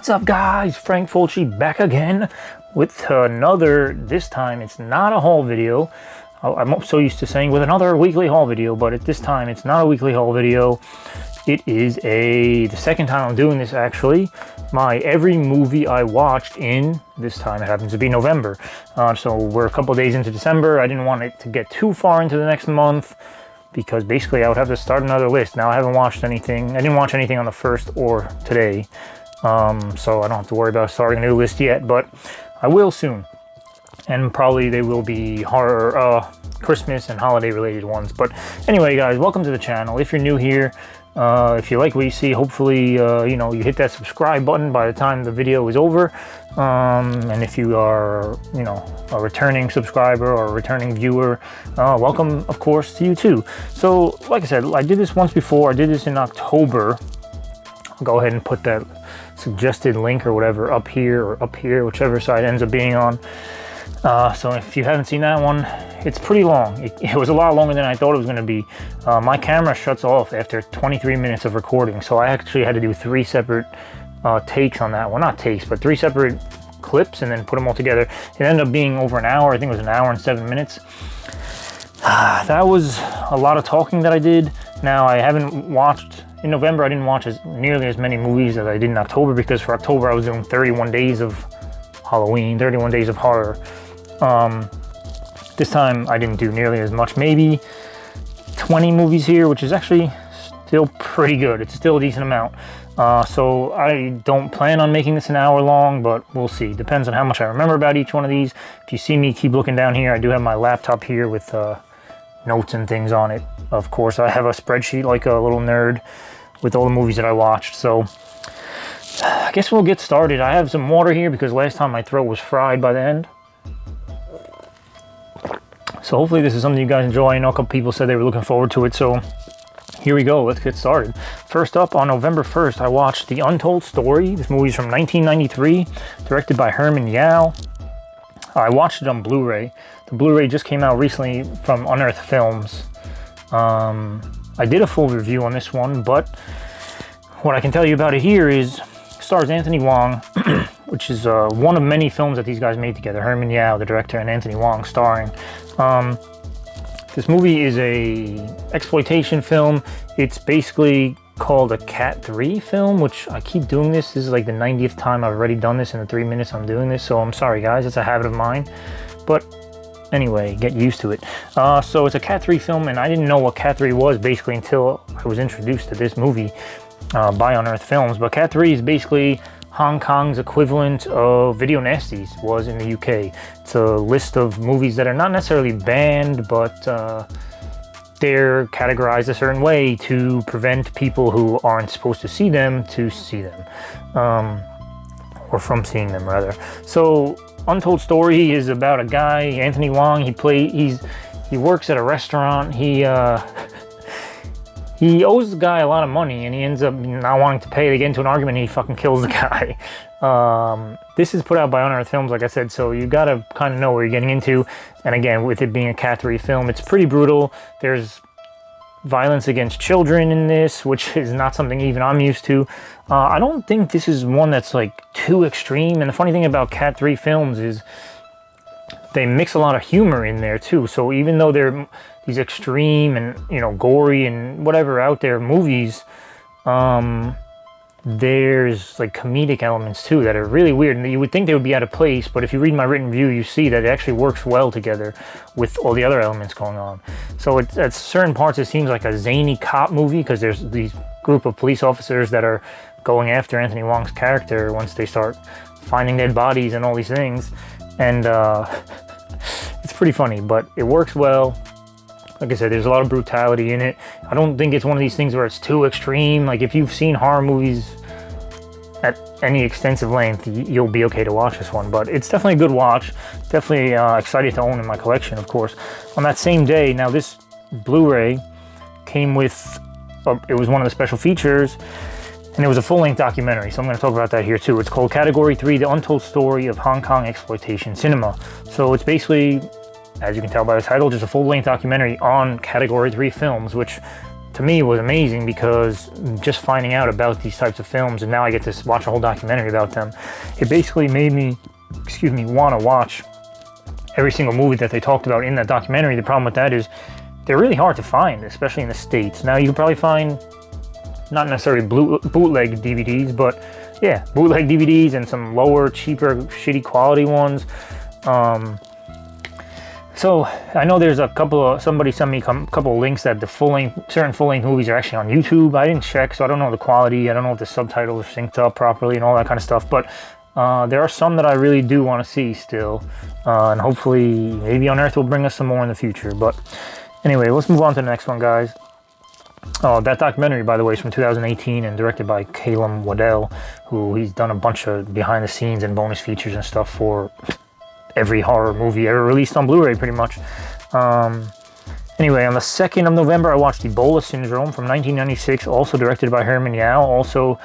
What's up, guys? Frank Fulci back again with another, this time it's not a haul video. I'm so used to saying with another weekly haul video, but at this time it's not a weekly haul video. It is the second time I'm doing this, actually. My every movie I watched in, this time it happens to be November. So we're a couple days into December. I didn't want it to get too far into the next month, because basically I would have to start another list. Now I haven't watched anything. I didn't watch anything on the 1st or today. So I don't have to worry about starting a new list yet, but I will soon. And probably they will be horror, Christmas and holiday related ones. But anyway, guys, welcome to the channel. If you're new here, if you like what you see, hopefully, you hit that subscribe button by the time the video is over. And if you are, a returning subscriber or a returning viewer, welcome, of course, to you too. So, like I said, I did this once before. I did this in October. I'll go ahead and put that suggested link or whatever up here, whichever side ends up being on. So if you haven't seen that one, it's pretty long. It was a lot longer than I thought it was going to be. My camera shuts off after 23 minutes of recording, so I actually had to do 3 separate takes on that one. Not takes, but 3 separate clips and then put them all together. It ended up being over an hour. I think it was an hour and 7 minutes. That was a lot of talking that I did. Now, I haven't watched... In November, I didn't watch nearly as many movies as I did in October, because for October I was doing 31 days of Halloween, 31 days of horror. This time I didn't do nearly as much, maybe 20 movies here, which is actually still pretty good. It's still a decent amount. So I don't plan on making this an hour long, but we'll see. Depends on how much I remember about each one of these. If you see me keep looking down here, I do have my laptop here with notes and things on it. Of course, I have a spreadsheet like a little nerd with all the movies that I watched. So I guess we'll get started. I have some water here because last time my throat was fried by the end. So hopefully this is something you guys enjoy. I know a couple people said they were looking forward to it, so here we go. Let's get started. First up, on November 1st, I watched The Untold Story. This movie is from 1993, directed by Herman. I watched it on Blu-ray. The Blu-ray just came out recently from Unearthed Films. I did a full review on this one, but what I can tell you about it here is it stars Anthony Wong, which is one of many films that these guys made together. Herman Yao, the director, and Anthony Wong starring. This movie is a exploitation film. It's basically called a Cat 3 film, which I keep doing this. This is like the 90th time I've already done this in the 3 minutes I'm doing this, so I'm sorry, guys. It's a habit of mine. But anyway, get used to it. So it's a Cat 3 film, and I didn't know what Cat 3 was basically until I was introduced to this movie by Unearthed Films. But Cat 3 is basically Hong Kong's equivalent of Video Nasties was in the UK. It's a list of movies that are not necessarily banned, but they're categorized a certain way to prevent people who aren't supposed to see them to see them. Or from seeing them, rather. So Untold Story is about a guy, Anthony Wong. He works at a restaurant. He owes the guy a lot of money, and he ends up not wanting to pay. They get into an argument, and he fucking kills the guy. This is put out by Unearthed Films, like I said, so you gotta kind of know what you're getting into. And again, with it being a Cat 3 film, it's pretty brutal. There's violence against children in this, which is not something even I'm used to. I don't think this is one that's like too extreme. And the funny thing about Cat 3 films is they mix a lot of humor in there too. So even though they're these extreme and gory and whatever out there movies, there's like comedic elements too that are really weird, and you would think they would be out of place, but if you read my written review, you see that it actually works well together with all the other elements going on. So at certain parts it seems like a zany cop movie, because there's these group of police officers that are going after Anthony Wong's character once they start finding dead bodies and all these things, and it's pretty funny, but it works well. Like I said, there's a lot of brutality in it. I don't think it's one of these things where it's too extreme. Like, if you've seen horror movies at any extensive length, you'll be okay to watch this one. But it's definitely a good watch. Definitely excited to own in my collection, of course. On that same day, now this Blu-ray came with, it was one of the special features, and it was a full-length documentary. So I'm going to talk about that here too. It's called Category 3, The Untold Story of Hong Kong Exploitation Cinema. So it's basically, as you can tell by the title, just a full-length documentary on Category 3 films, which to me was amazing, because just finding out about these types of films, and now I get to watch a whole documentary about them, it basically made me, want to watch every single movie that they talked about in that documentary. The problem with that is they're really hard to find, especially in the States. Now you can probably find not necessarily bootleg DVDs, but yeah, bootleg DVDs and some lower, cheaper, shitty quality ones. So I know there's a couple of, somebody sent me a couple of links that the certain full-length movies are actually on YouTube. I didn't check, so I don't know the quality. I don't know if the subtitles are synced up properly and all that kind of stuff. But there are some that I really do want to see still. And hopefully, maybe Unearthed will bring us some more in the future. But anyway, let's move on to the next one, guys. Oh, that documentary, by the way, is from 2018 and directed by Calum Waddell, who he's done a bunch of behind-the-scenes and bonus features and stuff for every horror movie ever released on Blu-ray, pretty much. Anyway, on the 2nd of November, I watched Ebola Syndrome from 1996, also directed by Herman, also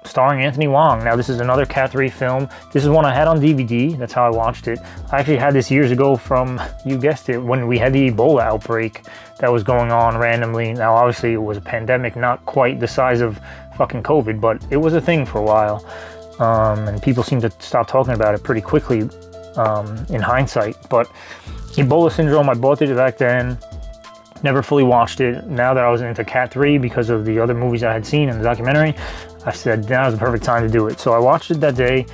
starring Anthony Wong. Now, this is another Cat 3 film. This is one I had on DVD. That's how I watched it. I actually had this years ago from, you guessed it, when we had the Ebola outbreak that was going on randomly. Now, obviously, it was a pandemic, not quite the size of fucking COVID, but it was a thing for a while. And people seem to stop talking about it pretty quickly in hindsight. But Ebola Syndrome, I bought it back then. Never fully watched it. Now that I was into Cat 3 because of the other movies I had seen in the documentary, I said now's the perfect time to do it. So I watched it that day,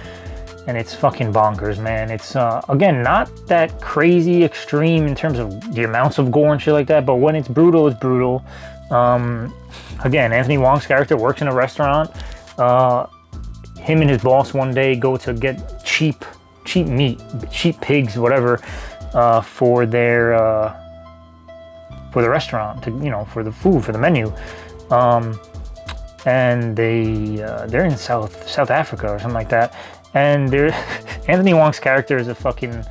and it's fucking bonkers, man. It's, again, not that crazy extreme in terms of the amounts of gore and shit like that, but when it's brutal, it's brutal. Again, Anthony Wong's character works in a restaurant. Him and his boss one day go to get cheap meat, cheap pigs, whatever, for the restaurant, for the food, for the menu. And they're in South Africa or something like that. And Anthony Wong's character is a fucking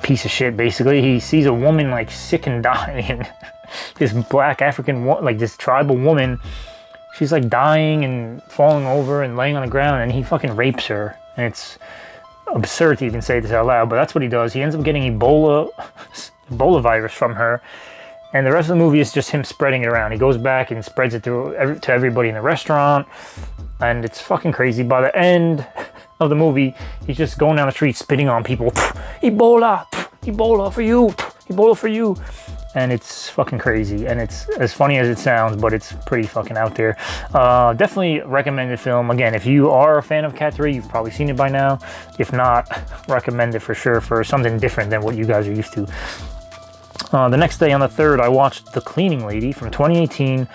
piece of shit, basically. He sees a woman like sick and dying. This black African, like this tribal woman, she's like dying and falling over and laying on the ground, and he fucking rapes her. And it's absurd to even say this out loud, but that's what he does. He ends up getting Ebola virus from her, and the rest of the movie is just him spreading it around. He goes back and spreads it to everybody in the restaurant, and it's fucking crazy. By the end of the movie, he's just going down the street spitting on people. Ebola! Ebola for you! Ebola for you! And it's fucking crazy, and it's as funny as it sounds, but it's pretty fucking out there. Definitely recommended film. Again, if you are a fan of Cat 3, you've probably seen it by now. If not, recommend it for sure for something different than what you guys are used to. The next day on the 3rd, I watched The Cleaning Lady from 2018,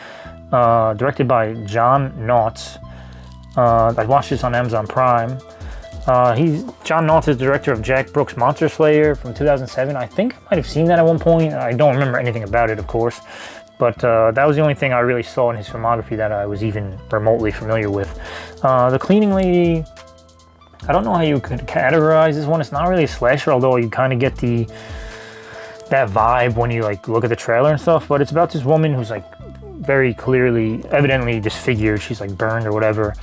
directed by John Knautz. I watched this on Amazon Prime. John Knautz is director of Jack Brooks' Monster Slayer from 2007. I think I might have seen that at one point. I don't remember anything about it, of course. But that was the only thing I really saw in his filmography that I was even remotely familiar with. The Cleaning Lady, I don't know how you could categorize this one. It's not really a slasher, although you kind of get that vibe when you like look at the trailer and stuff. But it's about this woman who's like very clearly, evidently disfigured. She's like burned or whatever.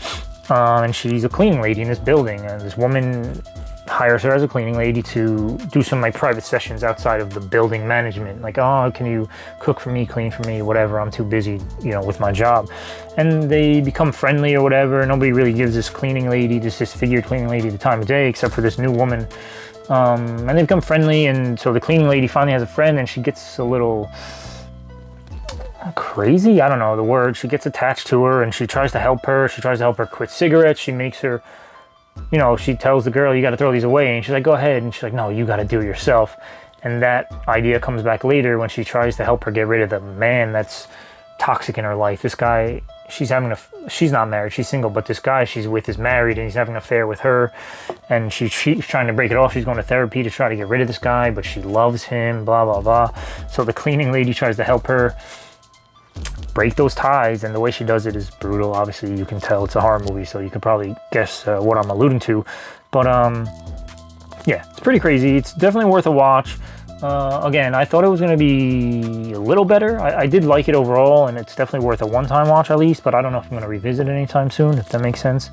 And she's a cleaning lady in this building, and this woman hires her as a cleaning lady to do some like private sessions outside of the building management. Like, oh, can you cook for me, clean for me, whatever, I'm too busy, with my job. And they become friendly or whatever. Nobody really gives this cleaning lady, this disfigured cleaning lady, the time of day, except for this new woman. And they become friendly, and so the cleaning lady finally has a friend, and she gets a little crazy, I don't know the word. She gets attached to her, and she tries to help her. She tries to help her quit cigarettes. She makes her, she tells the girl, you got to throw these away, and she's like, go ahead. And she's like, no, you got to do it yourself. And that idea comes back later when she tries to help her get rid of the man that's toxic in her life. This guy, she's not married, she's single, but this guy she's with is married, and he's having an affair with her, and she's trying to break it off. She's going to therapy to try to get rid of this guy, but she loves him, blah, blah, blah. So the cleaning lady tries to help her break those ties, and the way she does it is brutal. Obviously, you can tell it's a horror movie, so you could probably guess what I'm alluding to. But yeah, it's pretty crazy. It's definitely worth a watch. Again, I thought it was going to be a little better. I did like it overall, and it's definitely worth a one-time watch at least, but I don't know if I'm going to revisit it anytime soon, if that makes sense.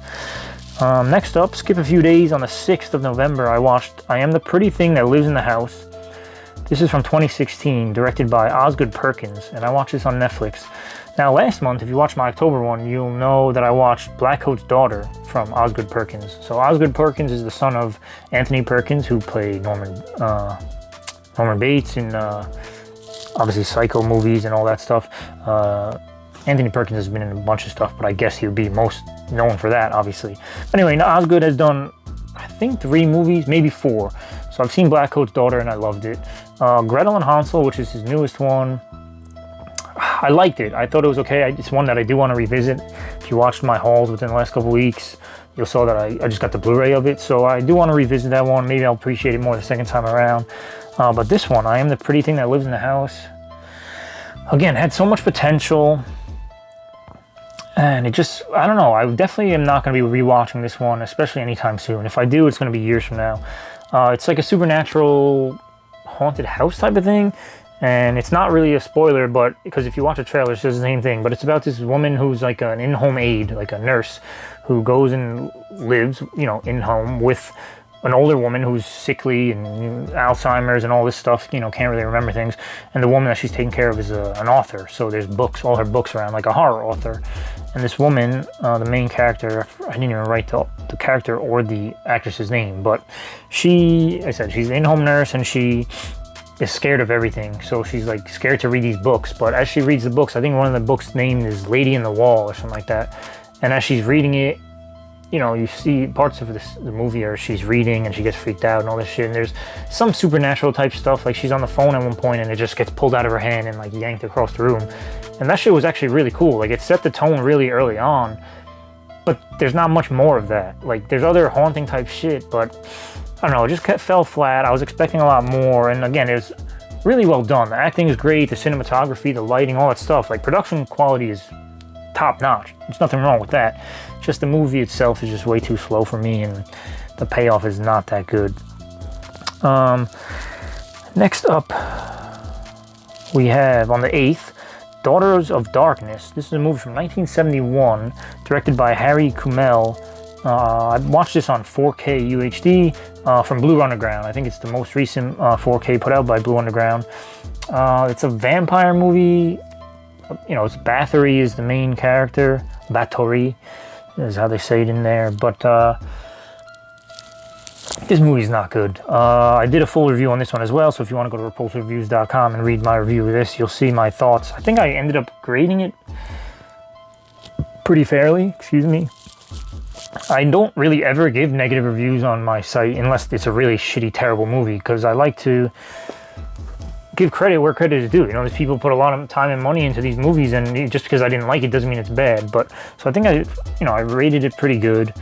Next up, skip a few days, on the 6th of November, I watched I Am the Pretty Thing That Lives in the House. This is from 2016, directed by Osgood Perkins, and I watched this on Netflix. Now, last month, if you watched my October one, you'll know that I watched Blackcoat's Daughter from Osgood Perkins. So Osgood Perkins is the son of Anthony Perkins, who played Norman Bates in obviously Psycho movies and all that stuff. Anthony Perkins has been in a bunch of stuff, but I guess he'll be most known for that, obviously. But anyway, now Osgood has done, I think, 3 movies, maybe 4. So I've seen Blackcoat's Daughter and I loved it. Gretel and Hansel, which is his newest one, I liked it. I thought it was okay. It's one that I do want to revisit. If you watched my hauls within the last couple weeks, you'll saw that I just got the Blu-ray of it. So I do want to revisit that one. Maybe I'll appreciate it more the second time around. But this one, I Am the Pretty Thing That Lives in the House, again, had so much potential. And it just, I don't know, I definitely am not going to be rewatching this one, especially anytime soon. If I do, it's going to be years from now. It's like a supernatural haunted house type of thing. And it's not really a spoiler, but because if you watch the trailer, it says the same thing. But it's about this woman who's like an in-home aide, like a nurse, who goes and lives, you know, in-home with an older woman who's sickly and Alzheimer's and all this stuff, you know, can't really remember things. And the woman that she's taking care of is an author. So there's books, all her books around, like a horror author. And this woman, the main character, I didn't even write the character or the actress's name, but I said she's an in-home nurse and she is scared of everything. So she's like scared to read these books. But as she reads the books, I think one of the books named is Lady in the Wall or something like that. And as she's reading it, you know, you see parts of the movie where she's reading and she gets freaked out and all this shit. And there's some supernatural type stuff. Like she's on the phone at one point and it just gets pulled out of her hand and like yanked across the room. And that shit was actually really cool. Like it set the tone really early on. But there's not much more of that. Like there's other haunting type shit, but I don't know, it just fell flat. I was expecting a lot more. And again, it was really well done. The acting is great, the cinematography, the lighting, all that stuff. Like production quality is top notch. There's nothing wrong with that. Just the movie itself is just way too slow for me and the payoff is not that good. Next up, we have on the 8th, Daughters of Darkness. This is a movie from 1971, directed by Harry Kümel. I watched this on 4K UHD from Blue Underground. I think it's the most recent 4K put out by Blue Underground. It's a vampire movie. You know, it's Bathory is the main character. Bathory is how they say it in there. But this movie's not good. I did a full review on this one as well. So if you want to go to repulsivereviews.com and read my review of this, you'll see my thoughts. I think I ended up grading it pretty fairly. Excuse me. I don't really ever give negative reviews on my site unless it's a really shitty, terrible movie, because I like to give credit where credit is due. You know, there's people put a lot of time and money into these movies, and just because I didn't like it doesn't mean it's bad. But so I think I rated it pretty good,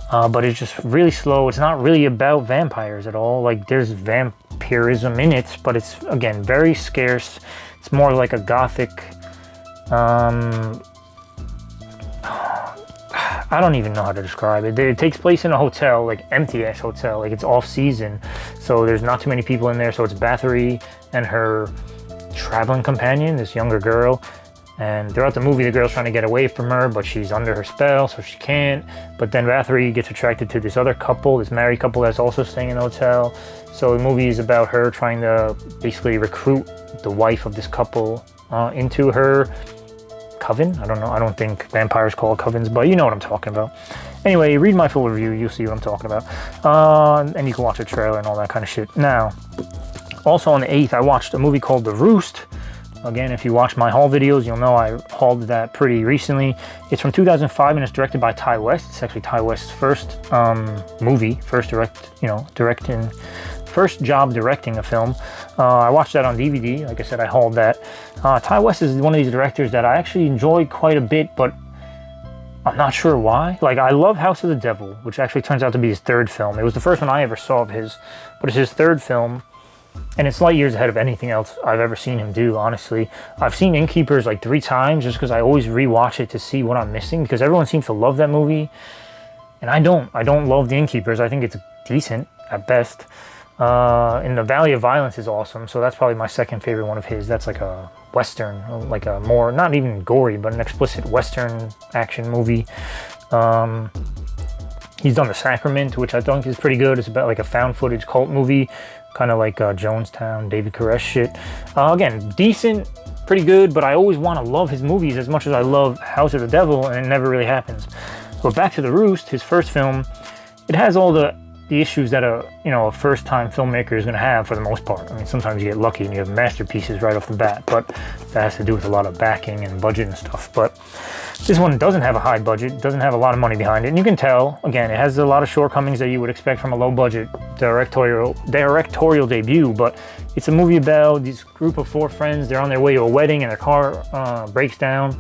but it's just really slow. It's not really about vampires at all. Like there's vampirism in it, but it's again very scarce. It's more like a gothic. I don't even know how to describe it. It takes place in a hotel, like empty-ass hotel, like it's off-season, so there's not too many people in there. So it's Bathory and her traveling companion, this younger girl, and throughout the movie the girl's trying to get away from her, but she's under her spell, so she can't. But then Bathory gets attracted to this other couple, this married couple that's also staying in the hotel. So the movie is about her trying to basically recruit the wife of this couple into her coven. I don't know. I don't think vampires call covens, but you know what I'm talking about. Anyway, read my full review. You'll see what I'm talking about. And you can watch the trailer and all that kind of shit. Now, also on the 8th, I watched a movie called The Roost. Again, if you watch my haul videos, you'll know I hauled that pretty recently. It's from 2005 and it's directed by Ty West. It's actually Ty West's first movie, first job directing a film. I watched that on DVD. Like I said, I hauled that. Ty West is one of these directors that I actually enjoy quite a bit, but I'm not sure why. Like, I love House of the Devil, which actually turns out to be his 3rd film. It was the first one I ever saw of his, but it's his 3rd film, and it's light years ahead of anything else I've ever seen him do, honestly. I've seen Innkeepers like 3 times just because I always rewatch it to see what I'm missing, because everyone seems to love that movie, and I don't. I don't love The Innkeepers. I think it's decent at best. And The Valley of Violence is awesome, so that's probably my 2nd favorite one of his. That's like a Western, like a more, not even gory, but an explicit Western action movie. He's done The Sacrament, which I think is pretty good. It's about like a found footage cult movie, kind of like Jonestown, David Koresh shit. Again, decent, pretty good, but I always want to love his movies as much as I love House of the Devil, and it never really happens. But back to The Roost, his first film, it has all the issues that a first-time filmmaker is going to have for the most part. I mean, sometimes you get lucky and you have masterpieces right off the bat, but that has to do with a lot of backing and budget and stuff. But this one doesn't have a high budget, doesn't have a lot of money behind it, and you can tell, again, it has a lot of shortcomings that you would expect from a low-budget directorial debut, but it's a movie about this group of 4 friends. They're on their way to a wedding and their car breaks down.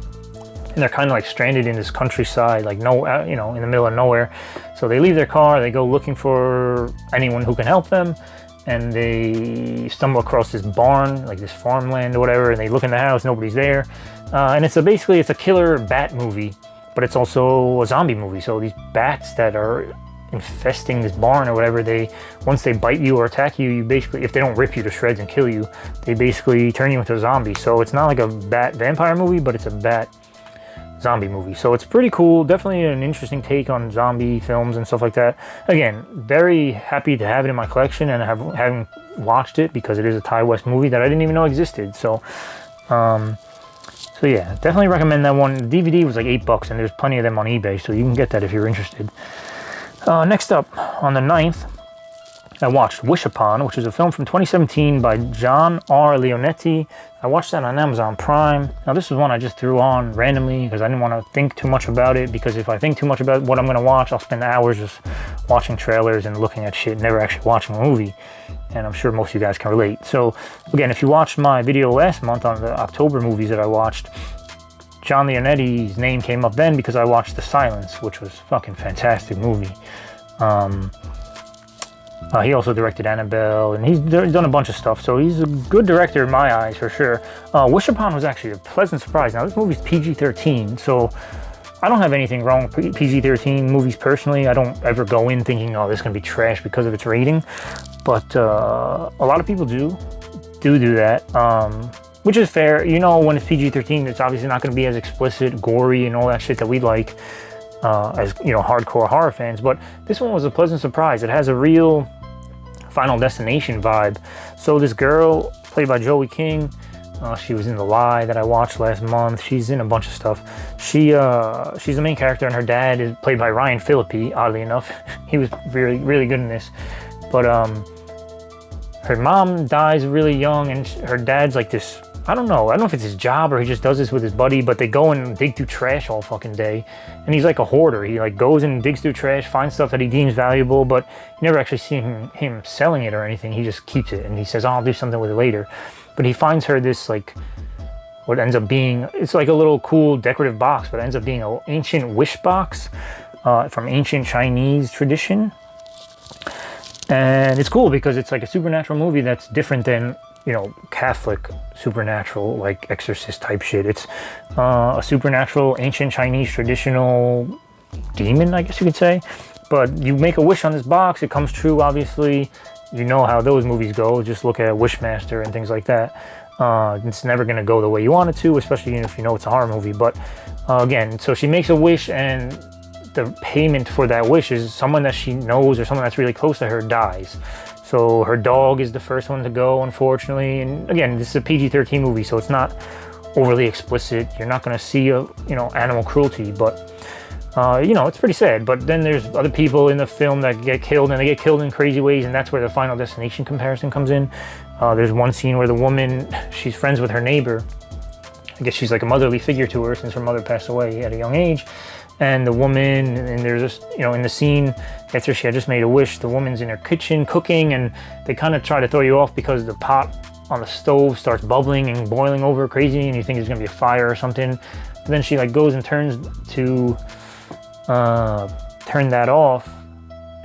And they're kind of like stranded in this countryside, like in the middle of nowhere. So they leave their car, they go looking for anyone who can help them, and they stumble across this barn, like this farmland or whatever, and they look in the house, nobody's there. And it's a killer bat movie, but it's also a zombie movie. So these bats that are infesting this barn or whatever, once they bite you or attack you, basically, if they don't rip you to shreds and kill you, they basically turn you into a zombie. So it's not like a bat vampire movie, but it's a bat zombie movie. So it's pretty cool, definitely an interesting take on zombie films and stuff like that. Again, very happy to have it in my collection, and having watched it because it is a Thai West movie that I didn't even know existed. So yeah, definitely recommend that one. The DVD was like $8 and there's plenty of them on eBay, so you can get that if you're interested. Next up, on the 9th, I watched Wish Upon, which is a film from 2017 by John R. Leonetti. I watched that on Amazon Prime. Now, this is one I just threw on randomly because I didn't want to think too much about it, because if I think too much about what I'm going to watch, I'll spend hours just watching trailers and looking at shit, never actually watching a movie. And I'm sure most of you guys can relate. So, again, if you watched my video last month on the October movies that I watched, John Leonetti's name came up then because I watched The Silence, which was a fucking fantastic movie. He also directed Annabelle, and he's done a bunch of stuff, so he's a good director in my eyes, for sure. Wish Upon was actually a pleasant surprise. Now, this movie's PG-13, so I don't have anything wrong with PG-13 movies personally. I don't ever go in thinking, oh, this is going to be trash because of its rating, but a lot of people do that, which is fair. You know, when it's PG-13, it's obviously not going to be as explicit, gory, and all that shit that we like as, hardcore horror fans, but this one was a pleasant surprise. It has a real Final Destination vibe. So this girl, played by Joey King, she was in The Lie that I watched last month. She's in a bunch of stuff. She's the main character, and her dad is played by Ryan Phillippe, oddly enough. He was really, really good in this. But her mom dies really young, and her dad's like this, I don't know if it's his job or he just does this with his buddy, but they go and dig through trash all fucking day. And he's like a hoarder. He like goes and digs through trash, finds stuff that he deems valuable, but you never actually see him selling it or anything. He just keeps it, and he says, oh, I'll do something with it later. But he finds her this, like, what ends up being, it's like a little cool decorative box, but it ends up being an ancient wish box from ancient Chinese tradition. And it's cool because it's like a supernatural movie that's different than, Catholic supernatural, like Exorcist type shit. It's a supernatural, ancient Chinese traditional demon, I guess you could say. But you make a wish on this box, it comes true, obviously. You know how those movies go. Just look at Wishmaster and things like that. It's never going to go the way you want it to, especially if you know it's a horror movie. But again, so she makes a wish, and the payment for that wish is someone that she knows or someone that's really close to her dies. So her dog is the first one to go, unfortunately. And again, this is a PG-13 movie, so it's not overly explicit. You're not going to see animal cruelty, but it's pretty sad. But then there's other people in the film that get killed, and they get killed in crazy ways, and that's where the Final Destination comparison comes in. There's one scene where the woman, she's friends with her neighbor. I guess she's like a motherly figure to her since her mother passed away at a young age. And the woman, and there's just, in the scene, after she had just made a wish, the woman's in her kitchen cooking, and they kind of try to throw you off because the pot on the stove starts bubbling and boiling over crazy, and you think there's going to be a fire or something. But then she goes and turns to turn that off,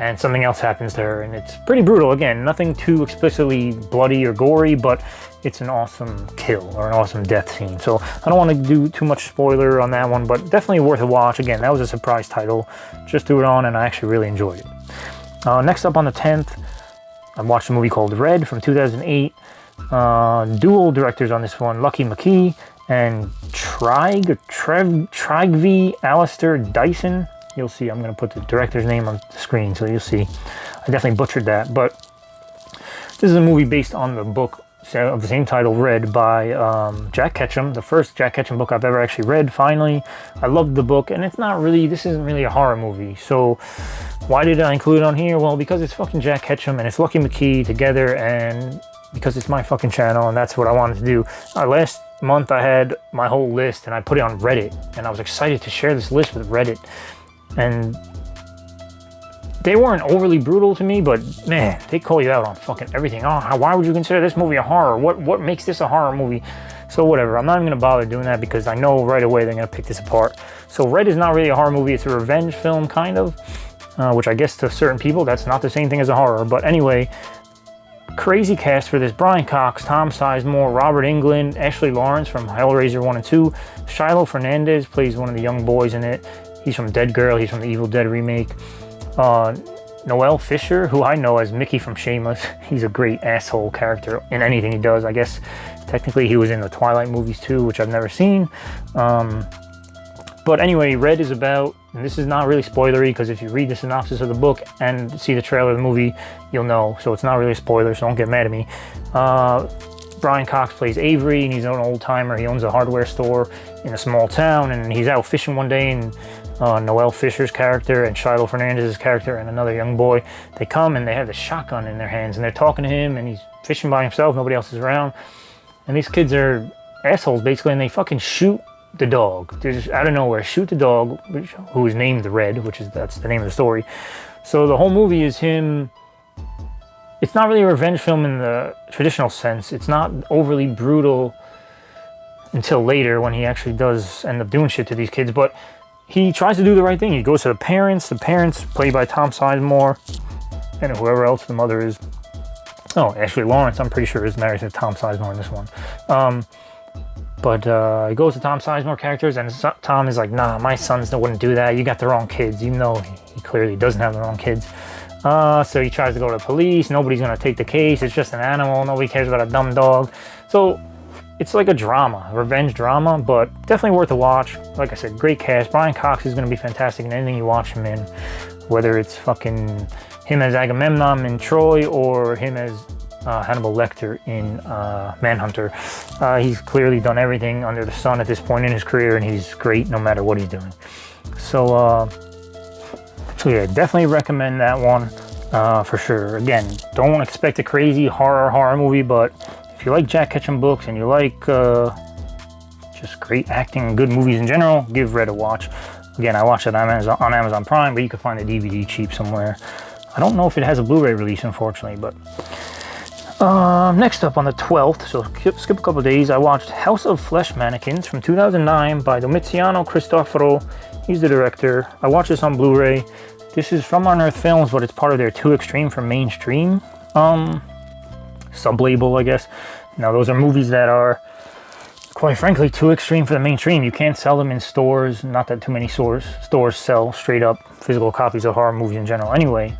and something else happens to her, and it's pretty brutal. Again, nothing too explicitly bloody or gory, but it's an awesome kill or an awesome death scene. So I don't want to do too much spoiler on that one, but definitely worth a watch. Again, that was a surprise title. Just threw it on, and I actually really enjoyed it. Next up on the 10th, I watched a movie called Red from 2008. Dual directors on this one, Lucky McKee and Trygve Allister Diesen. You'll see. I'm going to put the director's name on the screen, so you'll see. I definitely butchered that, but this is a movie based on the book of the same title, read by Jack Ketchum, the first Jack Ketchum book I've ever actually read, finally. I loved the book, and this isn't really a horror movie, so why did I include it on here? Well, because it's fucking Jack Ketchum and it's Lucky McKee together, and because it's my fucking channel, and that's what I wanted to do. Last month I had my whole list, and I put it on Reddit, and I was excited to share this list with Reddit, and they weren't overly brutal to me, but man, they call you out on fucking everything. Oh, why would you consider this movie a horror? What makes this a horror movie? So whatever, I'm not even gonna bother doing that because I know right away they're gonna pick this apart. So Red is not really a horror movie, it's a revenge film, kind of, which I guess to certain people, that's not the same thing as a horror. But anyway, crazy cast for this. Brian Cox, Tom Sizemore, Robert Englund, Ashley Lawrence from Hellraiser 1 and 2, Shiloh Fernandez plays one of the young boys in it. He's from Dead Girl, he's from the Evil Dead remake. Noel Fisher, who I know as Mickey from Shameless. He's a great asshole character in anything he does. I guess technically he was in the Twilight movies too, which I've never seen. But anyway, Red is about, and this is not really spoilery because if you read the synopsis of the book and see the trailer of the movie, you'll know. So it's not really a spoiler, so don't get mad at me. Brian Cox plays Avery, and he's an old timer. He owns a hardware store in a small town, and he's out fishing one day, and Noel Fisher's character and Shiloh Fernandez's character and another young boy, they come and they have the shotgun in their hands, and they're talking to him, and he's fishing by himself, nobody else is around, and these kids are assholes basically, and they fucking shoot the dog. They just out of nowhere shoot the dog, who is named the Red, that's the name of the story. So the whole movie is him. It's not really a revenge film in the traditional sense. It's not overly brutal until later when he actually does end up doing shit to these kids, but he tries to do the right thing. He goes to the parents played by Tom Sizemore, and whoever else the mother is. Oh, Ashley Lawrence, I'm pretty sure is married to Tom Sizemore in this one. But he goes to Tom Sizemore characters, and Tom is like, nah, my sons wouldn't do that. You got the wrong kids, even though he clearly doesn't have the wrong kids. So he tries to go to the police. Nobody's going to take the case. It's just an animal. Nobody cares about a dumb dog. So it's like a drama, a revenge drama, but definitely worth a watch. Like I said, great cast. Brian Cox is going to be fantastic in anything you watch him in, whether it's fucking him as Agamemnon in Troy or him as Hannibal Lecter in Manhunter. He's clearly done everything under the sun at this point in his career, and he's great no matter what he's doing. So yeah, definitely recommend that one for sure. Again, don't expect a crazy horror movie, but if you like Jack Ketchum books and you like just great acting and good movies in general, give Red a watch. Again, I watched it on Amazon Prime, but you can find the DVD cheap somewhere. I don't know if it has a Blu-ray release, unfortunately, but next up on the 12th, so skip a couple of days, I watched House of Flesh Mannequins from 2009 by Domiziano Cristopharo. He's the director. I watched this on Blu-ray. This is from Unearthed Films, but it's part of their Too Extreme for Mainstream sub-label, I guess. Now, those are movies that are, quite frankly, too extreme for the mainstream. You can't sell them in stores. Not that too many stores sell straight up physical copies of horror movies in general anyway,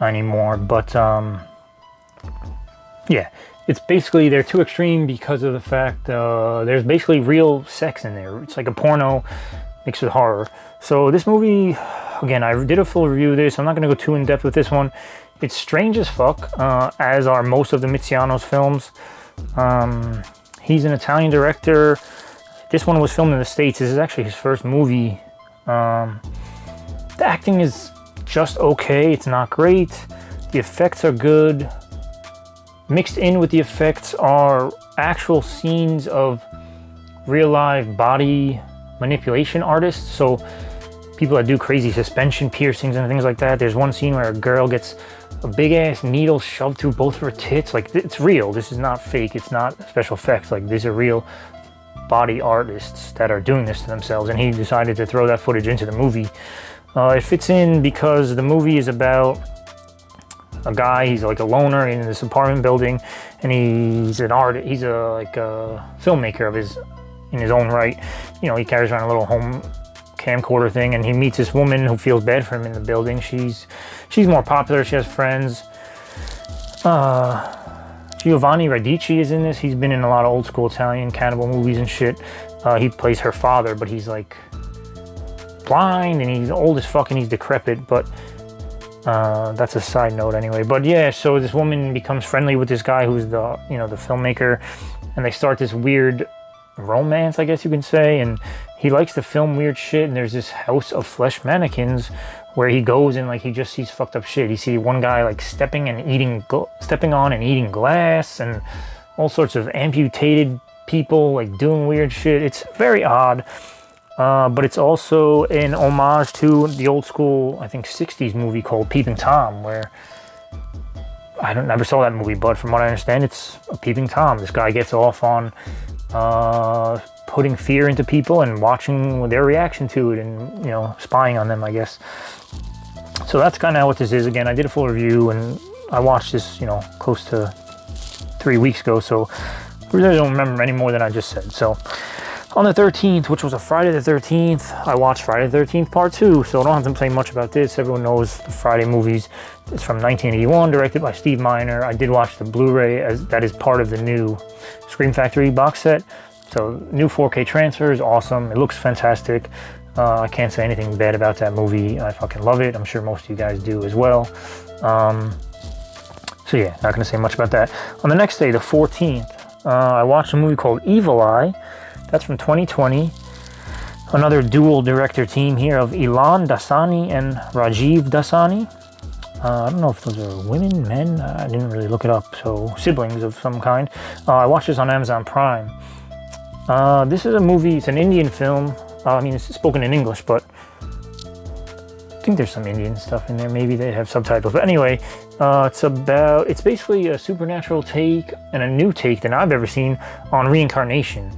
anymore. But, yeah, it's basically, they're too extreme because of the fact there's basically real sex in there. It's like a porno mixed with horror. So this movie, again, I did a full review of this. I'm not going to go too in-depth with this one. It's strange as fuck, as are most of Domiziano's films. He's an Italian director. This one was filmed in the States. This is actually his first movie. The acting is just okay. It's not great. The effects are good. Mixed in with the effects are actual scenes of real life body manipulation artists. So people that do crazy suspension piercings and things like that. There's one scene where a girl gets a big ass needle shoved through both of her tits. Like, it's real. This is not fake. It's not special effects. Like, these are real body artists that are doing this to themselves, and he decided to throw that footage into the movie. It fits in because the movie is about a guy. He's like a loner in this apartment building, and he's an artist. He's a filmmaker in his own right. You know, he carries around a little home camcorder thing, and he meets this woman who feels bad for him in the building. She's more popular. She has friends. Giovanni Radici is in this. He's been in a lot of old school Italian cannibal movies and shit. He plays her father, but he's like blind and he's old as fuck and he's decrepit, but that's a side note anyway. But yeah, so this woman becomes friendly with this guy who's the, you know, the filmmaker, and they start this weird romance, I guess you can say, and he likes to film weird shit, and there's this house of flesh mannequins where he goes and like he just sees fucked up shit. You see one guy like stepping on and eating glass, and all sorts of amputated people like doing weird shit. It's very odd, but it's also an homage to the old school, I think 60s movie called Peeping Tom, where I never saw that movie, but from what I understand, it's a Peeping Tom. This guy gets off on putting fear into people and watching their reaction to it, and, you know, spying on them, I guess. So that's kind of what this is. Again, I did a full review and I watched this, you know, close to 3 weeks ago, so I really don't remember any more than I just said. So on the 13th, which was a Friday the 13th, I watched Friday the 13th Part 2, so I don't have to say much about this. Everyone knows the Friday movies. It's from 1981, directed by Steve Miner. I did watch the Blu-ray, as that is part of the new Scream Factory box set. So new 4K transfer is awesome. It looks fantastic. I can't say anything bad about that movie. I fucking love it. I'm sure most of you guys do as well. So yeah, not gonna say much about that. On the next day, the 14th, I watched a movie called Evil Eye. That's from 2020. Another dual director team here of Ilan Dasani and Rajiv Dasani. I don't know if those are women, men. I didn't really look it up. So siblings of some kind. I watched this on Amazon Prime. This is a movie. It's an Indian film. I mean, it's spoken in English, but I think there's some Indian stuff in there. Maybe they have subtitles. But anyway, it's basically a supernatural take and a new take than I've ever seen on reincarnation.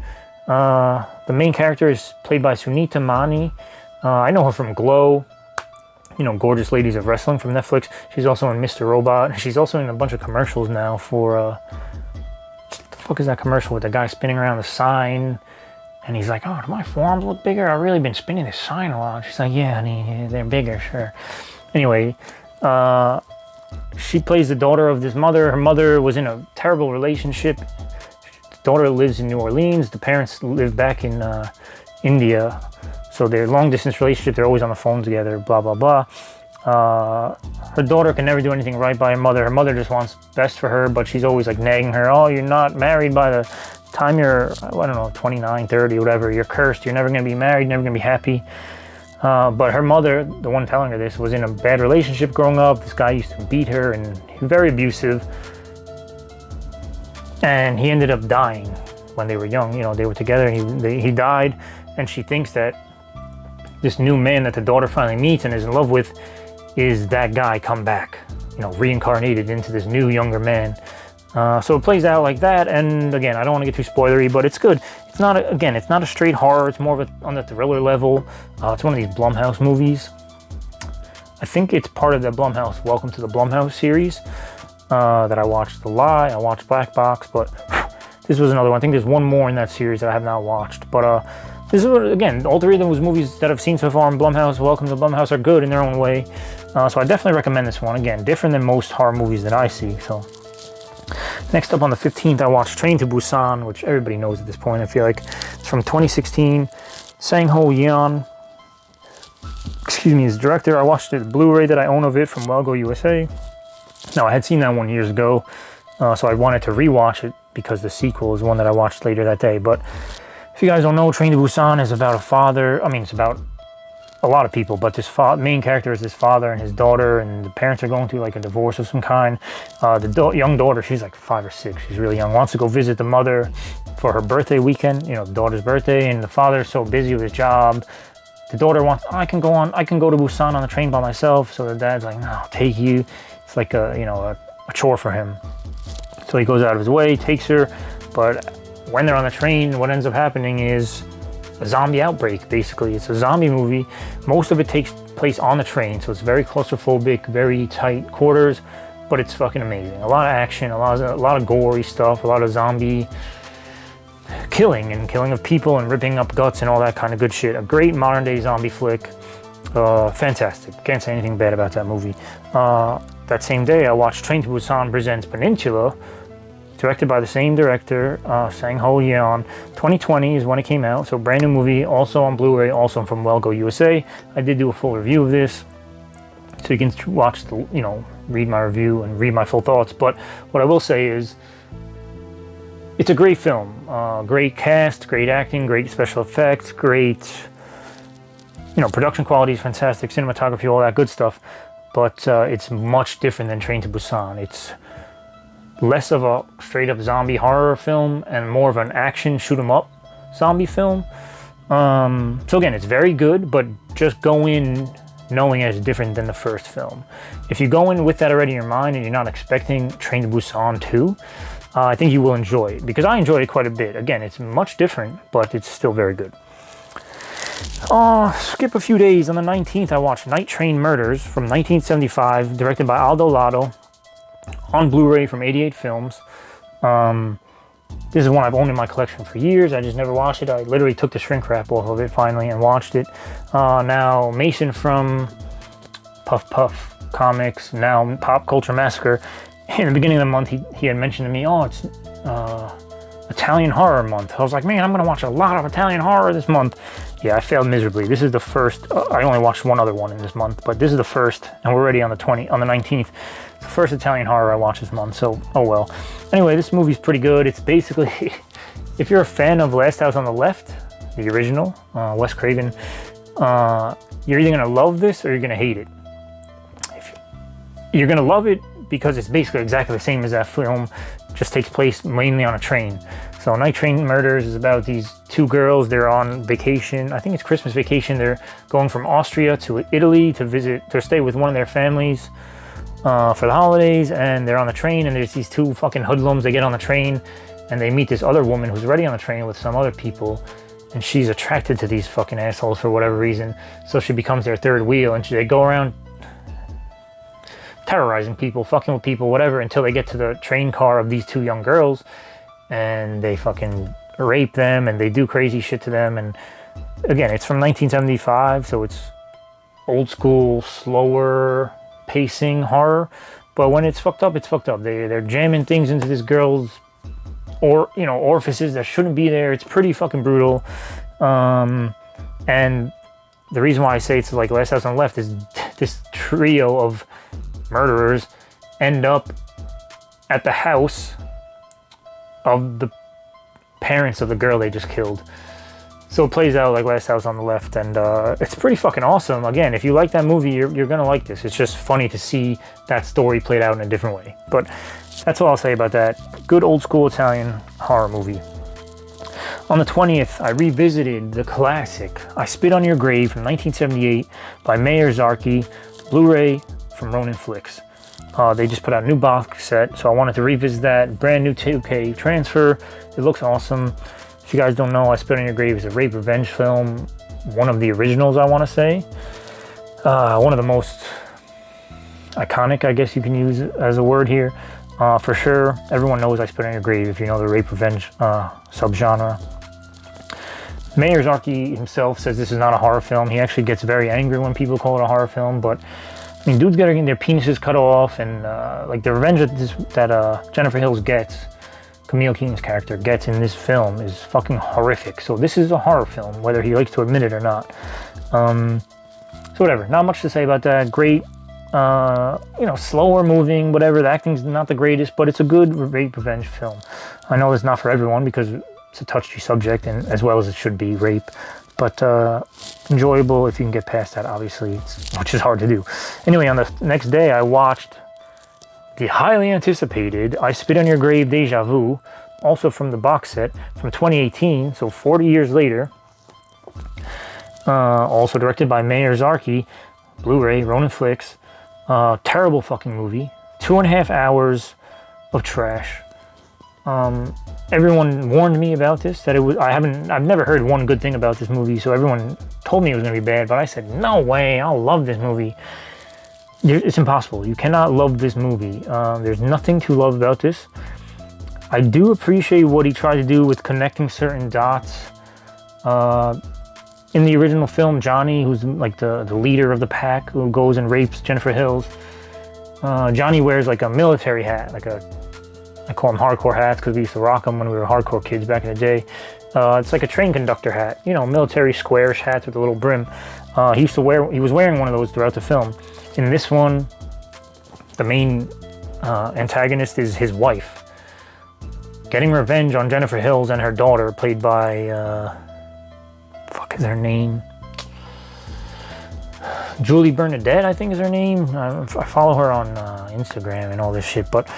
The main character is played by Sunita Mani. I know her from Glow, you know, Gorgeous Ladies of Wrestling from Netflix. She's also in Mr. Robot. She's also in a bunch of commercials now for, what the fuck is that commercial with the guy spinning around the sign? And he's like, oh, do my forearms look bigger? I've really been spinning this sign a lot. She's like, yeah, honey, they're bigger, sure. Anyway, she plays the daughter of this mother. Her mother was in a terrible relationship. The daughter lives in New Orleans. The parents live back in India. So they're long distance relationship. They're always on the phone together, blah, blah, blah. Her daughter can never do anything right by her mother. Her mother just wants best for her, but she's always like nagging her, oh, you're not married by the time you're, I don't know, 29, 30, whatever. You're cursed. You're never going to be married, never going to be happy. But her mother, the one telling her this, was in a bad relationship growing up. This guy used to beat her and he was very abusive. And he ended up dying when they were young. You know, they were together and he died. And she thinks that this new man that the daughter finally meets and is in love with is that guy come back, you know, reincarnated into this new younger man. So it plays out like that. And again, I don't want to get too spoilery, but it's good. It's not a straight horror. It's more of on the thriller level. It's one of these Blumhouse movies. I think it's part of the Blumhouse Welcome to the Blumhouse series that I watched. The Lie, I watched Black Box, but this was another one. I think there's one more in that series that I have not watched. But this is, again, all three of those movies that I've seen so far in Blumhouse, Welcome to Blumhouse, are good in their own way. So I definitely recommend this one. Again, different than most horror movies that I see. So next up on the 15th, I watched Train to Busan, which everybody knows at this point. I feel like it's from 2016. Sang-ho Yeon, is the director. I watched the Blu-ray that I own of it from Wellgo USA. Now, I had seen that one years ago, so I wanted to rewatch it because the sequel is one that I watched later that day. But if you guys don't know, Train to Busan is about a father. I mean, it's about a lot of people, but this main character is this father and his daughter, and the parents are going through like a divorce of some kind. The young daughter, she's like 5 or 6, she's really young, wants to go visit the mother for her birthday weekend, you know, the daughter's birthday, and the father's so busy with his job. The daughter wants, I can go to Busan on the train by myself. So the dad's like, no, I'll take you. It's like a chore for him. So he goes out of his way, takes her, but when they're on the train, what ends up happening is a zombie outbreak, basically. It's a zombie movie. Most of it takes place on the train, so it's very claustrophobic, very tight quarters, but it's fucking amazing. A lot of action, a lot of gory stuff, a lot of zombie killing of people and ripping up guts and all that kind of good shit. A great modern day zombie flick. Fantastic. Can't say anything bad about that movie. That same day, I watched Train to Busan presents Peninsula, directed by the same director, Sang-ho Yeon. 2020 is when it came out, so brand new movie, also on Blu-ray, also from Wellgo USA. I did do a full review of this, so you can watch the, read my review and read my full thoughts. But what I will say is, it's a great film. Great cast, great acting, great special effects, great, production quality is fantastic, cinematography, all that good stuff. But it's much different than Train to Busan. It's less of a straight up zombie horror film and more of an action shoot 'em up zombie film. So again, it's very good, but just go in knowing it's different than the first film. If you go in with that already in your mind and you're not expecting Train to Busan 2, I think you will enjoy it, because I enjoyed it quite a bit. Again, it's much different, but it's still very good. Skip a few days. On the 19th, I watched Night Train Murders from 1975, directed by Aldo Lado, on Blu-ray from 88 Films. This is one I've owned in my collection for years. I just never watched it. I literally took the shrink wrap off of it finally and watched it. Now, Mason from Puff Puff Comics, now Pop Culture Massacre, in the beginning of the month, he had mentioned to me, it's Italian horror month. I was like, man, I'm going to watch a lot of Italian horror this month. Yeah, I failed miserably. This is the first. I only watched one other one in this month, but this is the first, and we're already on the 19th. It's the first Italian horror I watched this month, so oh well. Anyway, this movie's pretty good. It's basically, if you're a fan of Last House on the Left, the original, Wes Craven, you're either going to love this or you're going to hate it. You're going to love it because it's basically exactly the same as that film, just takes place mainly on a train. So Night Train Murders is about these two girls. They're on vacation. I think it's Christmas vacation. They're going from Austria to Italy to stay with one of their families for the holidays. And they're on the train, and there's these two fucking hoodlums. They get on the train, and they meet this other woman who's already on the train with some other people. And she's attracted to these fucking assholes for whatever reason. So she becomes their third wheel, and they go around terrorizing people, fucking with people, whatever, until they get to the train car of these two young girls, and they fucking rape them, and they do crazy shit to them. And again, it's from 1975, so it's old school, slower pacing horror. But when it's fucked up, it's fucked up. They're jamming things into this girl's orifices that shouldn't be there. It's pretty fucking brutal. And the reason why I say it's like Last House on the Left is this trio of murderers end up at the house of the parents of the girl they just killed. So it plays out like Last House on the Left, and it's pretty fucking awesome. Again, if you like that movie, you're gonna like this. It's just funny to see that story played out in a different way. But that's all I'll say about that. Good old school Italian horror movie. On the 20th, I revisited the classic I Spit on Your Grave from 1978 by Meyer Zarki, Blu-ray from Ronin Flicks. They just put out a new box set, so I wanted to revisit that. Brand new 2K transfer. It looks awesome. If you guys don't know, I Spit on Your Grave is a rape revenge film. One of the originals, I want to say. One of the most iconic, I guess you can use as a word here. For sure, everyone knows I Spit on Your Grave if you know the rape revenge subgenre. Meyer Zarki himself says this is not a horror film. He actually gets very angry when people call it a horror film, but I mean, dudes getting their penises cut off, and like the revenge that Jennifer Hills gets, Camille Keen's character gets in this film, is fucking horrific. So this is a horror film, whether he likes to admit it or not. So whatever, not much to say about that. Great, slower moving, whatever. The acting's not the greatest, but it's a good rape revenge film. I know it's not for everyone because it's a touchy subject, and as well as it should be, rape. But enjoyable if you can get past that, obviously, which is hard to do. Anyway, on the next day, I watched the highly anticipated I Spit on Your Grave Deja Vu, also from the box set from 2018, so 40 years later. Also directed by Meyer Zarki, Blu-ray, Ronin Flicks. Terrible fucking movie. 2.5 hours of trash. Everyone warned me about this, that it was. I've never heard one good thing about this movie, so everyone told me it was going to be bad, but I said, no way, I'll love this movie. It's impossible. You cannot love this movie. There's nothing to love about this. I do appreciate what he tried to do with connecting certain dots. In the original film, Johnny, who's like the leader of the pack, who goes and rapes Jennifer Hills, Johnny wears like a military hat, like a I call them hardcore hats because we used to rock them when we were hardcore kids back in the day. It's like a train conductor hat, you know, military squarish hats with a little brim. He was wearing one of those throughout the film. In this one, the main antagonist is his wife, getting revenge on Jennifer Hills and her daughter, played by, fuck is her name? Julie Bernadette, I think is her name. I follow her on Instagram and all this shit. But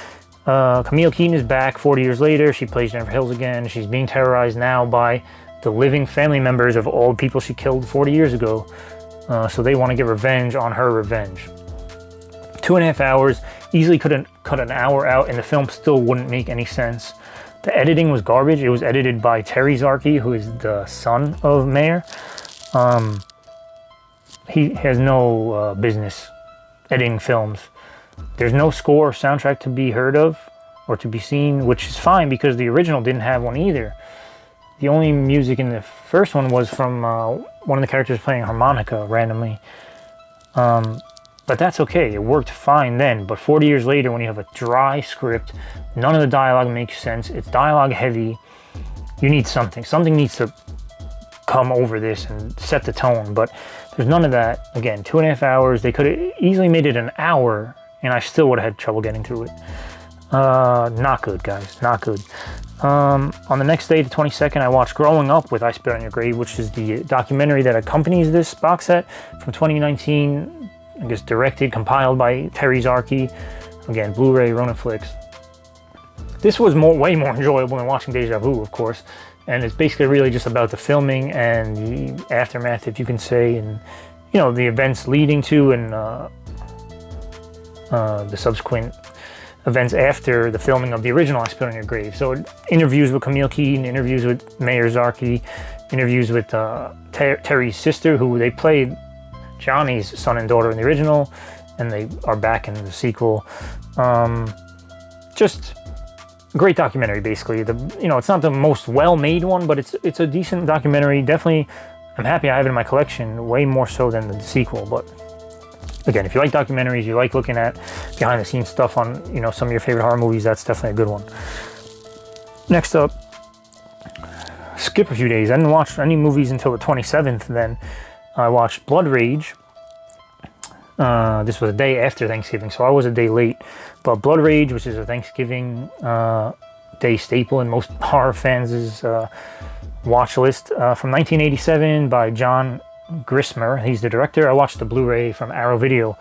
Camille Keaton is back 40 years later. She plays Jennifer Hills again. She's being terrorized now by the living family members of all the people she killed 40 years ago. So they want to get revenge on her revenge. 2.5 hours. Easily could cut an hour out and the film still wouldn't make any sense. The editing was garbage. It was edited by Terry Zarki, who is the son of Mayer. He has no business editing films. There's no score or soundtrack to be heard of or to be seen, which is fine because the original didn't have one either. The only music in the first one was from one of the characters playing harmonica randomly. But that's okay. It worked fine then. But 40 years later, when you have a dry script, none of the dialogue makes sense. It's dialogue heavy. You need something. Something needs to come over this and set the tone. But there's none of that. Again, 2.5 hours. They could have easily made it an hour, and I still would have had trouble getting through it. Not good, guys. Not good. On the next day, the 22nd, I watched Growing Up with I Spit on Your Grave, which is the documentary that accompanies this box set from 2019. I guess directed, compiled by Terry Zarki. Again, Blu-ray, Ronin Flicks. This was way more enjoyable than watching Deja Vu, of course. And it's basically really just about the filming and the aftermath, if you can say, and, you know, the events leading to and the subsequent events after the filming of the original I Spit on Your Grave. So interviews with Camille Keaton, interviews with Mayer Zarki, interviews with Terry's sister, who they played Johnny's son and daughter in the original, and they are back in the sequel. Just a great documentary, basically. It's not the most well-made one, but it's a decent documentary. Definitely, I'm happy I have it in my collection, way more so than the sequel. But again, if you like documentaries, you like looking at behind-the-scenes stuff on, you know, some of your favorite horror movies, that's definitely a good one. Next up, skip a few days. I didn't watch any movies until the 27th. Then I watched Blood Rage. This was a day after Thanksgiving, so I was a day late. But Blood Rage, which is a Thanksgiving Day staple in most horror fans' watch list, from 1987 by John Grissmer. He's the director. I watched the Blu-ray from Arrow Video.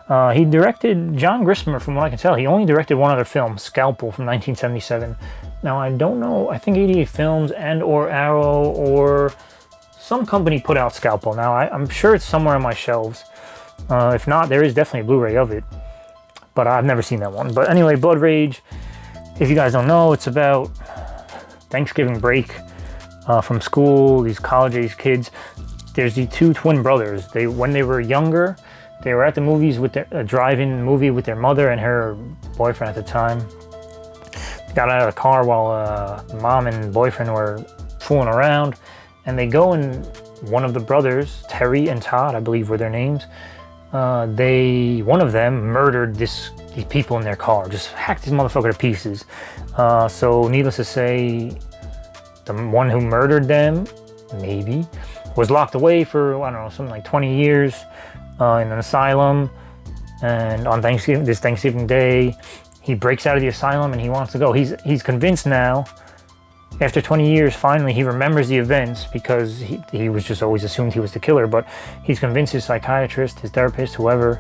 John Grissmer, from what I can tell, he only directed one other film, Scalpel, from 1977. Now, I don't know, I think 88 Films and or Arrow or some company put out Scalpel. Now, I'm sure it's somewhere on my shelves. If not, there is definitely a Blu-ray of it, but I've never seen that one. But anyway, Blood Rage, if you guys don't know, it's about Thanksgiving break from school, these college-age kids. There's the two twin brothers. When they were younger, they were at the movies with a drive-in movie with their mother and her boyfriend at the time. They got out of the car while mom and boyfriend were fooling around, and they go and one of the brothers, Terry and Todd, I believe were their names, one of them murdered these people in their car, just hacked this motherfucker to pieces. So needless to say, the one who murdered them, maybe, was locked away for, I don't know, something like 20 years in an asylum. And on this Thanksgiving Day, he breaks out of the asylum and he wants to go. He's convinced now, after 20 years, finally he remembers the events, because he was just always assumed he was the killer, but he's convinced his psychiatrist, his therapist, whoever,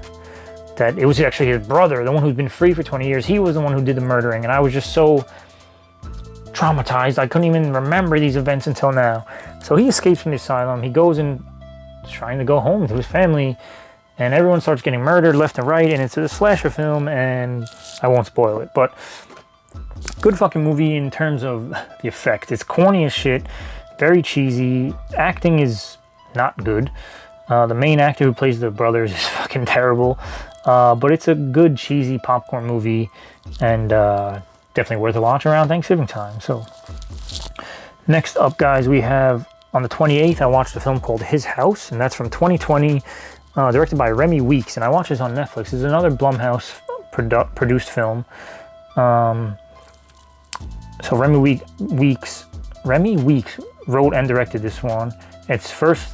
that it was actually his brother, the one who's been free for 20 years. He was the one who did the murdering, and I was just so traumatized. I couldn't even remember these events until now. So he escapes from the asylum. He goes and is trying to go home to his family, and everyone starts getting murdered left and right, and it's a slasher film, and I won't spoil it, but good fucking movie in terms of the effect. It's corny as shit, very cheesy. Acting is not good. The main actor who plays the brothers is fucking terrible. But it's a good, cheesy popcorn movie, and definitely worth a watch around Thanksgiving time. So, next up, guys, we have, on the 28th, I watched a film called His House, and that's from 2020, directed by Remy Weeks, and I watched this on Netflix. It's another Blumhouse produced film. So Remy Weeks wrote and directed this one. It's first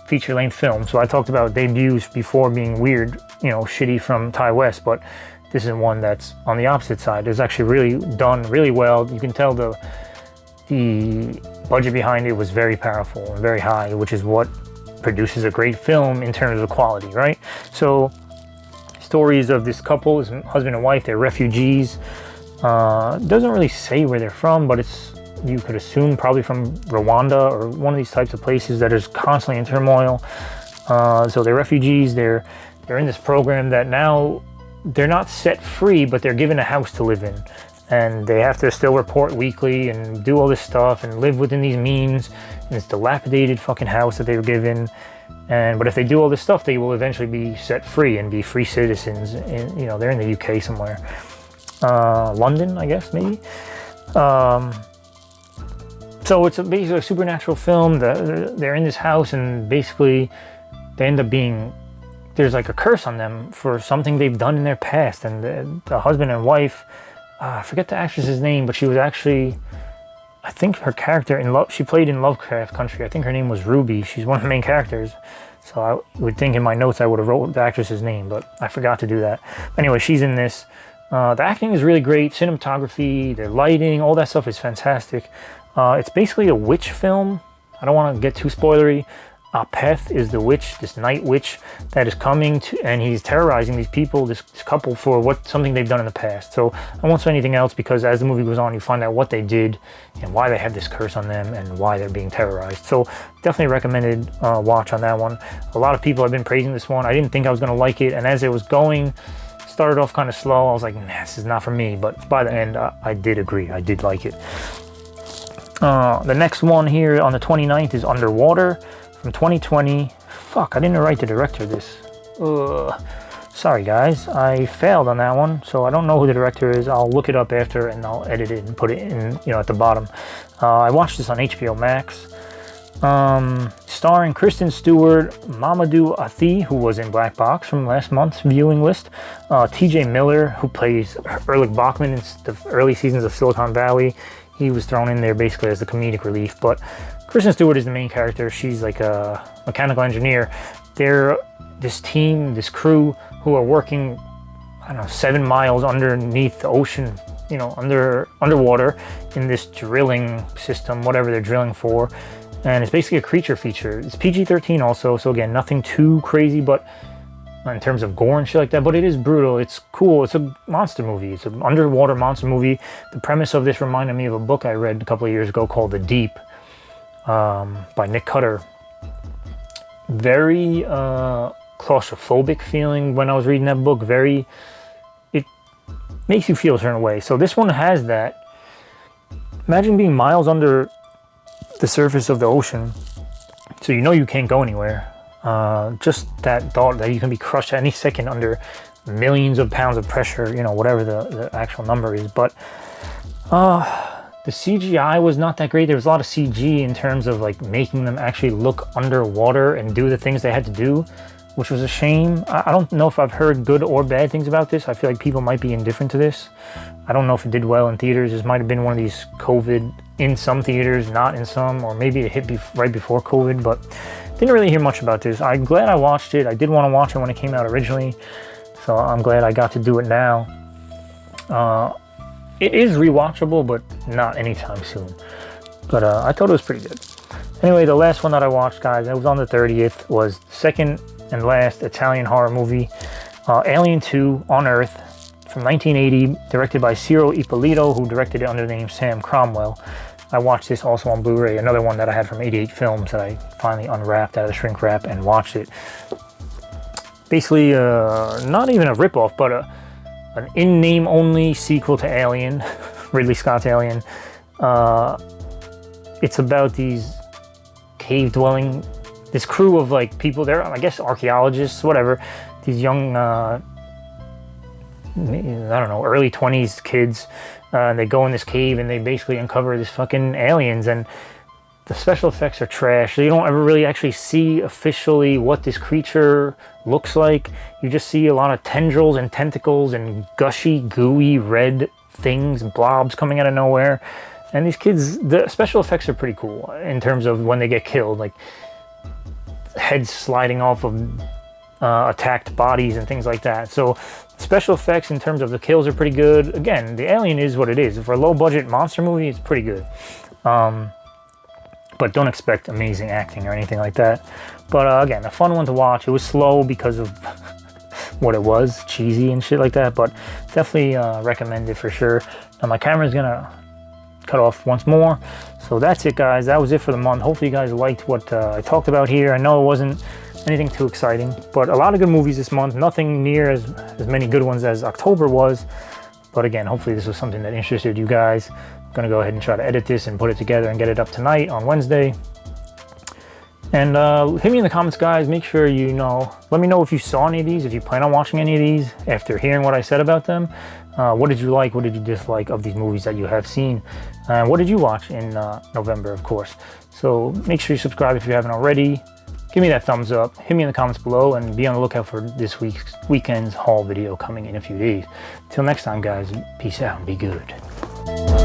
feature-length film. So I talked about debuts before being weird, you know, shitty from Ty West, but this is one that's on the opposite side. It's actually really done really well. You can tell the budget behind it was very powerful and very high, which is what produces a great film in terms of quality, right? So stories of this couple, this husband and wife, they're refugees. Doesn't really say where they're from, but you could assume probably from Rwanda or one of these types of places that is constantly in turmoil. So they're refugees. They're in this program that now they're not set free, but they're given a house to live in, and they have to still report weekly and do all this stuff and live within these means in this dilapidated fucking house that they were given. But if they do all this stuff, they will eventually be set free and be free citizens. And you know, they're in the UK somewhere, London, I guess, maybe. So it's basically a supernatural film. They're in this house, and basically they end up being, there's like a curse on them for something they've done in their past. And the husband and wife, I forget the actress's name, but she was actually, I think her character she played in Lovecraft Country. I think her name was Ruby. She's one of the main characters. So I would think in my notes I would have wrote the actress's name, but I forgot to do that. Anyway, she's in this. The acting is really great. Cinematography, the lighting, all that stuff is fantastic. It's basically a witch film. I don't want to get too spoilery. Apeth is the witch, this night witch that is coming to, and he's terrorizing these people, this couple, for something they've done in the past. So I won't say anything else, because as the movie goes on, you find out what they did and why they have this curse on them and why they're being terrorized. So definitely recommended watch on that one. A lot of people have been praising this one. I didn't think I was going to like it, and as it was going, started off kind of slow. I was like, nah, this is not for me. But by the end, I did agree. I did like it. The next one here on the 29th is Underwater from 2020. Fuck, I didn't write the director of this. Sorry guys, I failed on that one, so I don't know who the director is. I'll look it up after and I'll edit it and put it in, you know, at the bottom. I watched this on HBO Max. Starring Kristen Stewart, Mamadou Athie, who was in Black Box from last month's viewing list, TJ Miller, who plays Erlich Bachman in the early seasons of Silicon Valley. He was thrown in there basically as the comedic relief, but Kristen Stewart is the main character. She's like a mechanical engineer. They're this team, this crew, who are working, I don't know, 7 miles underneath the ocean, you know, underwater in this drilling system, whatever they're drilling for. And it's basically a creature feature. It's PG-13 also, so again, nothing too crazy, but in terms of gore and shit like that, but it is brutal. It's cool. It's a monster movie. It's an underwater monster movie. The premise of this reminded me of a book I read a couple of years ago called The Deep, by Nick Cutter. Very claustrophobic feeling when I was reading that book. It makes you feel a certain way. So this one has that. Imagine being miles under the surface of the ocean, so you know you can't go anywhere. Just that thought that you can be crushed at any second under millions of pounds of pressure, you know, whatever the actual number is. But the CGI was not that great. There was a lot of CG in terms of like making them actually look underwater and do the things they had to do, which was a shame. I don't know if I've heard good or bad things about this. I feel like people might be indifferent to this. I don't know if it did well in theaters. This might have been one of these COVID in some theaters, not in some, or maybe it hit right before COVID, but didn't really hear much about this. I'm glad I watched it. I did want to watch it when it came out originally, so I'm glad I got to do it now. It is rewatchable, but not anytime soon. But I thought it was pretty good. Anyway, the last one that I watched, guys, it was on the 30th, was second and last Italian horror movie, Alien 2 on Earth, from 1980, directed by Ciro Ippolito, who directed it under the name Sam Cromwell. I watched this also on Blu-ray, another one that I had from 88 Films that I finally unwrapped out of the shrink wrap and watched it. Basically, not even a ripoff, but an in-name only sequel to Alien, Ridley Scott's Alien. It's about these cave-dwelling, this crew of like people, they're, I guess, archaeologists, whatever, these young, I don't know, early 20s kids. They go in this cave and they basically uncover this fucking aliens, and the special effects are trash. So you don't ever really actually see officially what this creature looks like. You just see a lot of tendrils and tentacles and gushy, gooey, red things and blobs coming out of nowhere. And these kids, the special effects are pretty cool in terms of when they get killed, like heads sliding off of attacked bodies and things like that. So special effects in terms of the kills are pretty good. Again, the Alien is what it is. For a low budget monster movie, it's pretty good. But don't expect amazing acting or anything like that. But again, a fun one to watch. It was slow because of what it was, cheesy and shit like that, but definitely recommend it for sure. Now my camera's gonna cut off once more. So that's it, guys. That was it for the month. Hopefully you guys liked what I talked about here. I know it wasn't anything too exciting, but a lot of good movies this month. Nothing near as many good ones as October was. But again, hopefully this was something that interested you guys. I'm gonna go ahead and try to edit this and put it together and get it up tonight on Wednesday. And hit me in the comments, guys. Make sure you know, let me know if you saw any of these, if you plan on watching any of these after hearing what I said about them. What did you like? What did you dislike of these movies that you have seen? And what did you watch in November, of course? So make sure you subscribe if you haven't already. Give me that thumbs up. Hit me in the comments below and be on the lookout for this weekend's haul video coming in a few days. Till next time, guys, peace out and be good.